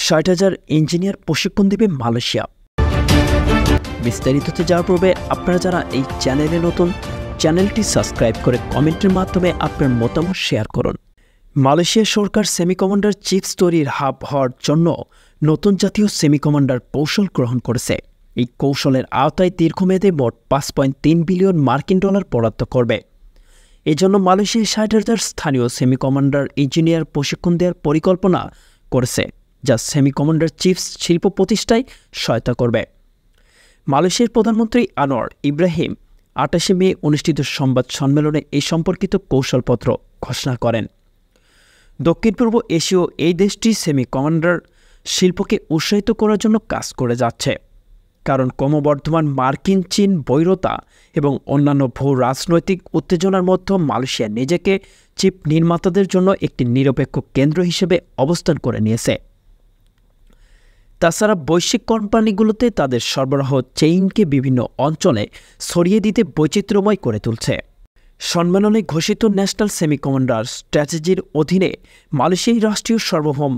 60,000 engineer প্রশিক্ষণ দেবে Malaysia. বিস্তারিততে যাওয়ার পূর্বে আপনারা যারা এই চ্যানেলে নতুন, চ্যানেলটি সাবস্ক্রাইব করে কমেন্টের মাধ্যমে আপনার মতামত শেয়ার করুন। মালয়েশিয়া সরকার সেমিকন্ডাক্টর চিপস তৈরির হাব হওয়ার জন্য নতুন জাতীয় সেমিকন্ডাক্টর কৌশল গ্রহণ করেছে। এই কৌশলের আওতায় দীর্ঘমেয়াদে মোট $5.3 বিলিয়ন বরাদ্দ করবে। এজন্য মালয়েশিয়া 60,000 স্থানীয় সেমিকন্ডাক্টর ইঞ্জিনিয়ার প্রশিক্ষণ দেওয়ার পরিকল্পনা করেছে, যা সেমিকন্ডাক্টর চিপস শিল্প প্রতিষ্ঠায় সহায়তা করবে। মালয়েশিয়ার প্রধানমন্ত্রী আনোয়ার ইব্রাহিম 28 মে অনুষ্ঠিত সংবাদ সম্মেলনে এই সম্পর্কিত কৌশলপত্র ঘোষণা করেন। দক্ষিণ পূর্ব এশীয় এই দেশটি সেমিকন্ডাক্টর শিল্পকে উৎসাহিত করার জন্য কাজ করে যাচ্ছে, কারণ ক্রমবর্ধমান মার্কিন চীন বৈরতা এবং অন্যান্য ভূ রাজনৈতিক উত্তেজনার মধ্যে মালয়েশিয়া নিজেকে চিপ নির্মাতাদের জন্য একটি নিরপেক্ষ কেন্দ্র হিসেবে অবস্থান করে নিয়েছে। তাছাড়া বৈশ্বিক কোম্পানিগুলোতে তাদের সরবরাহ চেইনকে বিভিন্ন অঞ্চলে ছড়িয়ে দিতে বৈচিত্র্যময় করে তুলছে। সম্মেলনে ঘোষিত ন্যাশনাল সেমিকন্ডাক্টর স্ট্র্যাটেজির অধীনে মালয়েশিয়ার রাষ্ট্রীয় সার্বভৌম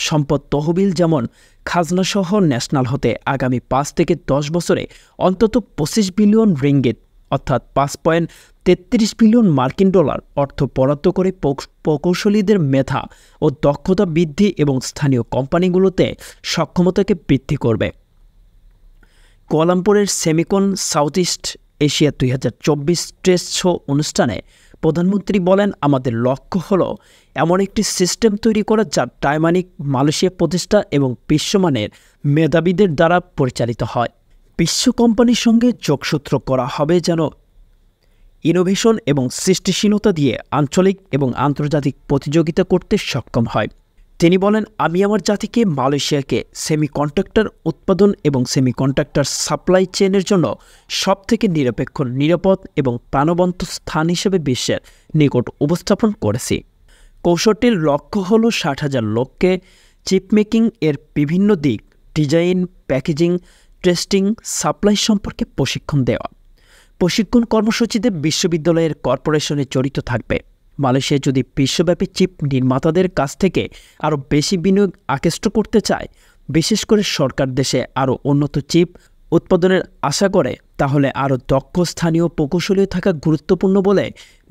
সম্পদ তহবিল যেমন খাজনাসহ ন্যাশনাল হতে আগামী 5 থেকে 10 বছরে অন্তত 25 বিলিয়ন রিঙ্গিত অর্থাৎ $5.33 বিলিয়ন অর্থ বরাদ্দ করে প্রকৌশলীদের মেধা ও দক্ষতা বৃদ্ধি এবং স্থানীয় কোম্পানিগুলোতে সক্ষমতাকে বৃদ্ধি করবে। কুয়ালালামপুরের Semicon South East Asia 2024 trade show অনুষ্ঠানে প্রধানমন্ত্রী বলেন, আমাদের লক্ষ্য হল এমন একটি সিস্টেম তৈরি করা যা ডাইনামিক মালয়েশিয়া প্রতিষ্ঠা এবং বিশ্বমানের মেধাবীদের দ্বারা পরিচালিত হয়। বিশ্ব কোম্পানির সঙ্গে যোগসূত্র করা হবে যেন ইনোভেশন এবং সৃষ্টিশীলতা দিয়ে আঞ্চলিক এবং আন্তর্জাতিক প্রতিযোগিতা করতে সক্ষম হয়। তিনি বলেন, আমি আমার জাতিকে মালয়েশিয়াকে সেমিকন্ডাক্টর উৎপাদন এবং সেমিকন্ডাক্টর সাপ্লাই চেইনের জন্য সবথেকে নিরপেক্ষ, নিরাপদ এবং প্রাণবন্ত স্থান হিসেবে বিশ্বের নিকট উপস্থাপন করেছি। কৌশলটির লক্ষ্য হল 60,000 লোককে চিপ মেকিং এর বিভিন্ন দিক, ডিজাইন, প্যাকেজিং, টেস্টিং, সাপ্লাই সম্পর্কে প্রশিক্ষণ দেওয়া। প্রশিক্ষণ কর্মসূচিতে বিশ্ববিদ্যালয়ের কর্পোরেশনে জড়িত থাকবে। মালয়েশিয়া যদি বিশ্বব্যাপী চিপ নির্মাতাদের কাছ থেকে আরও বেশি বিনিয়োগ আকৃষ্ট করতে চায়, বিশেষ করে সরকার দেশে আরও উন্নত চিপ উৎপাদনের আশা করে, তাহলে আরও দক্ষ স্থানীয় প্রকৌশলী থাকা গুরুত্বপূর্ণ বলে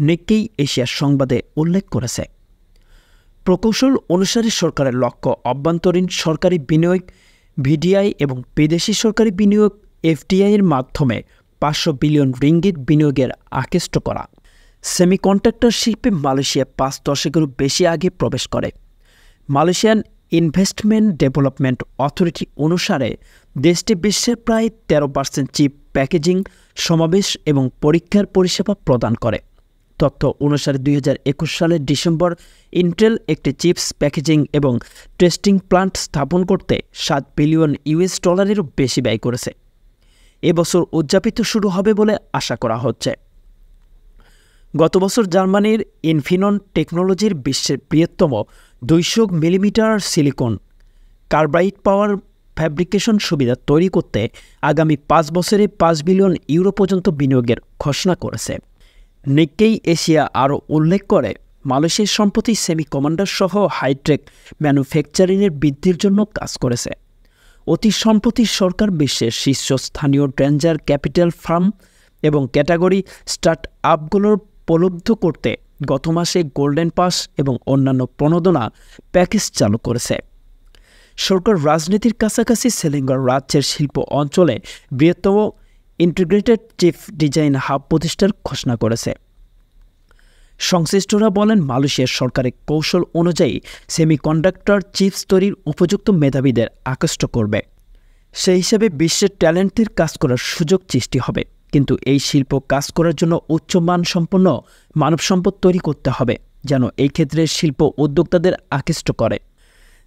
নিক্কেই এশিয়ার সংবাদে উল্লেখ করেছে। প্রকৌশল অনুসারে সরকারের লক্ষ্য অভ্যন্তরীণ সরকারি বিনিয়োগ ভিডিআই এবং বিদেশি সরকারি বিনিয়োগ এফডিআই এর মাধ্যমে 500 বিলিয়ন রিঙ্গিত বিনিয়োগের আকৃষ্ট করা। সেমিকন্ডাক্টর শিল্পে মালয়েশিয়া 5 দশকেরও বেশি আগে প্রবেশ করে। মালয়েশিয়ান ইনভেস্টমেন্ট ডেভেলপমেন্ট অথরিটি অনুসারে দেশটি বিশ্বের প্রায় 13% চিপ প্যাকেজিং, সমাবেশ এবং পরীক্ষার পরিষেবা প্রদান করে। তথ্য অনুসারে 2021 সালের ডিসেম্বর ইন্টেল একটি চিপস প্যাকেজিং এবং টেস্টিং প্লান্ট স্থাপন করতে $7 বিলিয়ন বেশি ব্যয় করেছে। এবছর উদযাপিত শুরু হবে বলে আশা করা হচ্ছে। গত বছর জার্মানির ইনফিনন টেকনোলজির বিশ্বের বৃহত্তম 200 মিলিমিটার সিলিকন কার্বাইড পাওয়ার ফ্যাব্রিকেশন সুবিধা তৈরি করতে আগামী 5 বছরে $5 বিলিয়ন পর্যন্ত বিনিয়োগের ঘোষণা করেছে। নিক্কেই এশিয়া আরও উল্লেখ করে, মালয়েশিয়ার সম্প্রতি সেমিকন্ডাক্টর সহ হাইটেক ম্যানুফ্যাকচারিংয়ের বৃদ্ধির জন্য কাজ করেছে। অতি সম্প্রতি সরকার বিশ্বের শীর্ষস্থানীয় ভেঞ্চার ক্যাপিটাল ফার্ম এবং ক্যাটাগরি স্টার্ট আপগুলোর উপলব্ধ করতে গত মাসে গোল্ডেন পাস এবং অন্যান্য প্রণোদনা প্যাকেজ চালু করেছে। সরকার রাজনীতির কাছাকাছি সেলেঙ্গার রাজ্যের শিল্প অঞ্চলে বৃহত্তম ইন্টিগ্রেটেড চিপ ডিজাইন হাব প্রতিষ্ঠার ঘোষণা করেছে। সংশ্লিষ্টরা বলেন, মালয়েশিয়ার সরকারের কৌশল অনুযায়ী সেমিকন্ডাক্টর চিপস তৈরির উপযুক্ত মেধাবীদের আকৃষ্ট করবে। সেই হিসাবে বিশ্বের ট্যালেন্টের কাজ করার সুযোগ সৃষ্টি হবে, কিন্তু এই শিল্প কাজ করার জন্য উচ্চমানসম্পন্ন মানবসম্পদ তৈরি করতে হবে, যেন এই ক্ষেত্রে শিল্প উদ্যোক্তাদের আকৃষ্ট করে।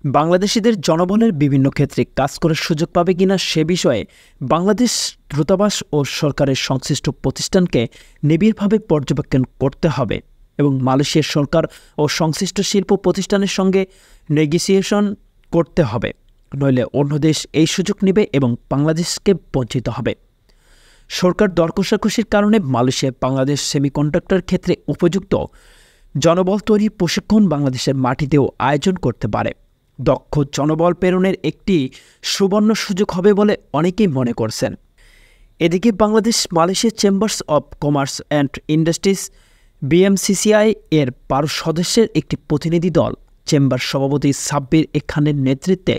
বাংলাদেশিদের জনবলের বিভিন্ন ক্ষেত্রে কাজ করার সুযোগ পাবে কিনা সে বিষয়ে বাংলাদেশ দূতাবাস ও সরকারের সংশ্লিষ্ট প্রতিষ্ঠানকে নিবিড়ভাবে পর্যবেক্ষণ করতে হবে এবং মালয়েশিয়ার সরকার ও সংশ্লিষ্ট শিল্প প্রতিষ্ঠানের সঙ্গে নেগোসিয়েশন করতে হবে, নইলে অন্য দেশ এই সুযোগ নেবে এবং বাংলাদেশকে বঞ্চিত হবে। সরকার দর কষাকষির কারণে মালয়েশিয়া বাংলাদেশ সেমিকন্ডাক্টর ক্ষেত্রে উপযুক্ত জনবল তৈরি প্রশিক্ষণ বাংলাদেশের মাটিতেও আয়োজন করতে পারে। দক্ষ জনবল প্রেরণের একটি সুবর্ণ সুযোগ হবে বলে অনেকেই মনে করছেন। এদিকে Bangladesh Malaysia chambers of commerce and industries BMCCI এর 12 সদস্যের একটি প্রতিনিধি দল চেম্বার সভাপতি সাব্বির খানের নেতৃত্বে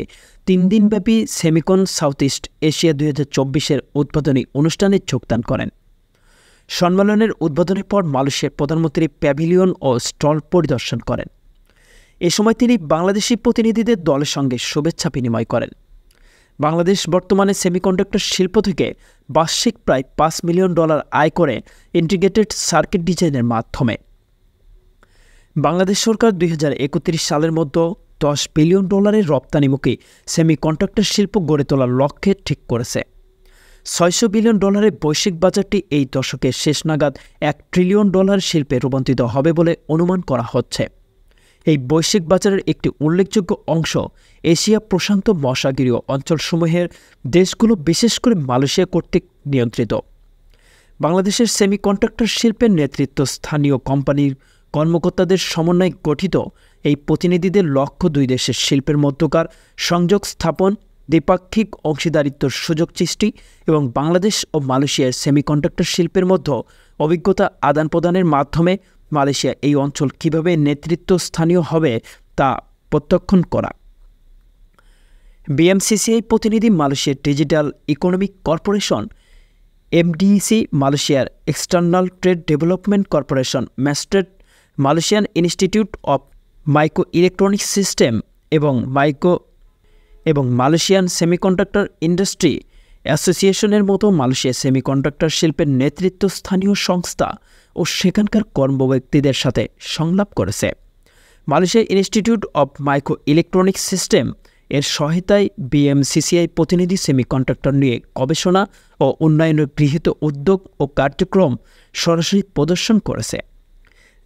3 দিনব্যাপী সেমিকন সাউথ ইস্ট এশিয়া 2024-এর উদ্বোধনী অনুষ্ঠানে যোগদান করেন। সম্মেলনের উদ্বোধনের পর মালয়েশিয়ার প্রধানমন্ত্রী প্যাভিলিয়ন ও স্টল পরিদর্শন করেন। এ সময় তিনি বাংলাদেশি প্রতিনিধিদের দলের সঙ্গে শুভেচ্ছা বিনিময় করেন। বাংলাদেশ বর্তমানে সেমিকন্ডাক্টর শিল্প থেকে বার্ষিক প্রায় $5 মিলিয়ন আয় করে ইন্টিগ্রেটেড সার্কিট ডিজাইনের মাধ্যমে। বাংলাদেশ সরকার 2031 সালের মধ্যে $10 বিলিয়ন রপ্তানিমুখী সেমিকন্ডাক্টর শিল্প গড়ে তোলার লক্ষ্যে ঠিক করেছে। $600 বিলিয়ন বৈশ্বিক বাজারটি এই দশকের শেষ নাগাদ $1 ট্রিলিয়ন শিল্পে রূপান্তরিত হবে বলে অনুমান করা হচ্ছে। এই বৈশ্বিক বাজারের একটি উল্লেখযোগ্য অংশ এশিয়া প্রশান্ত মহাসাগরীয় অঞ্চলসমূহের দেশগুলো, বিশেষ করে মালয়েশিয়া কর্তৃক নিয়ন্ত্রিত। বাংলাদেশের সেমিকন্ডাক্টর শিল্পের নেতৃত্ব স্থানীয় কোম্পানির কর্মকর্তাদের সমন্বয়ে গঠিত এই প্রতিনিধিদের লক্ষ্য দুই দেশের শিল্পের মধ্যকার সংযোগ স্থাপন, দ্বিপাক্ষিক অংশীদারিত্বের সুযোগ সৃষ্টি এবং বাংলাদেশ ও মালয়েশিয়ার সেমিকন্ডাক্টর শিল্পের মধ্যে অভিজ্ঞতা আদান প্রদানের মাধ্যমে মালয়েশিয়া এই অঞ্চল কীভাবে নেতৃত্বস্থানীয় হবে তা প্রত্যক্ষণ করা। BMCCI প্রতিনিধি মালয়েশিয়ার ডিজিটাল ইকোনমিক কর্পোরেশন MDEC, মালয়েশিয়ার External Trade Development Corporation MATRADE, Malaysian Institute of Micro Electronics System এবং মালয়েশিয়ান সেমিকন্ডাক্টর ইন্ডাস্ট্রি অ্যাসোসিয়েশনের মতো মালয়েশিয়ার সেমিকন্ডাক্টর শিল্পের নেতৃত্বস্থানীয় সংস্থা ও সেখানকার কর্মব্যক্তিদের সাথে সংলাপ করেছে। Malaysia institute of Micro Electronics system এর সহায়তায় BMCCI প্রতিনিধি সেমিকন্ডাক্টর নিয়ে গবেষণা ও উন্নয়নের গৃহীত উদ্যোগ ও কার্যক্রম সরাসরি প্রদর্শন করেছে,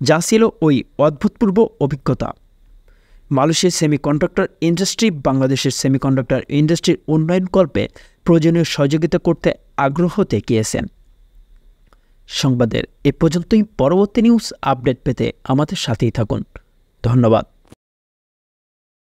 যা ছিল ওই অভূতপূর্ব অভিজ্ঞতা। মালয়েশিয়ার সেমিকন্ডাক্টর ইন্ডাস্ট্রি বাংলাদেশের সেমিকন্ডাক্টর ইন্ডাস্ট্রির উন্নয়নকল্পে প্রয়োজনীয় সহযোগিতা করতে আগ্রহ দেখিয়েছেন। সংবাদের এ পর্যন্তই। পরবর্তী নিউজ আপডেট পেতে আমাদের সাথেই থাকুন। ধন্যবাদ।